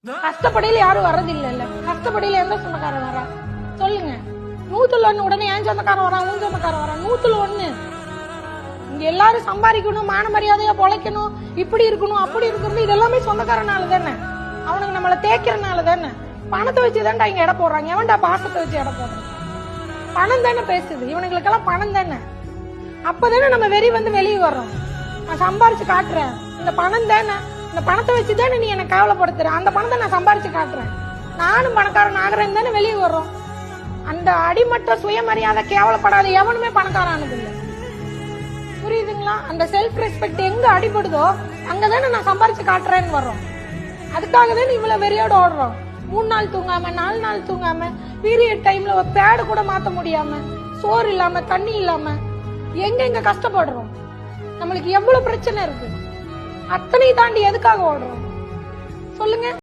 கஷ்டப்படையில யாரும் வர்றதில்ல இல்ல. கஷ்டப்படையில எந்த சொந்தக்காரன் வரா சொல்லுங்க. 100 உடனே ஏன் சொந்தக்காரன் வரான், உன் சொந்தக்காரன் வரான். 100 இங்க எல்லாரும் சம்பாதிக்கணும், மான மரியாதையா பொழைக்கணும், இப்படி இருக்கணும் அப்படி இருக்கணும். இது எல்லாமே சொந்தக்காரனால தானே. அவனுக்கு நம்மள தேய்க்கிறனால தானே. பணத்தை வச்சுதான்டா இங்க எடை போடுறாங்க. எவன்டா பாசத்தை வச்சு எடை போடுறான்? பணம் தானே பேசுது. இவனுங்களுக்கெல்லாம் பணம் தானே. அப்பதானே நம்ம வெறி வந்து வெளியே வர்றோம். நான் சம்பாரிச்சு காட்டுறேன், இந்த பணம் தானே, இந்த பணத்தை வச்சுதானே நீ என்ன கேவலப்படுத்துற, அந்த பணத்தை நான் சம்பாரிச்சு காட்டுறேன், நானும் பணக்காரன் ஆகிறேன்னு தானே வெளியே வர்றோம். அந்த அடிமட்ட சுயமரியாதை கேவலப்படாத எவனுமே பணக்காரானது இல்லை. புரியுதுங்களா? அந்த செல்ஃப் ரெஸ்பெக்ட் எங்க அடிபடுதோ அங்கதானே நான் சம்பாரிச்சு காட்டுறேன்னு வர்றோம். அதுக்காக தானே இவ்வளவு வெறியோட ஓடுறோம். 3 நாள் தூங்காம 4 நாள் தூங்காம, பீரியட் டைம்ல ஒரு பேடு கூட மாத்த முடியாம, சோறு இல்லாம தண்ணி இல்லாம எங்க கஷ்டப்படுறோம். நம்மளுக்கு எவ்வளவு பிரச்சனை இருக்கு. அத்தனை தாண்டி எதுக்காக ஓடுறோம் சொல்லுங்க.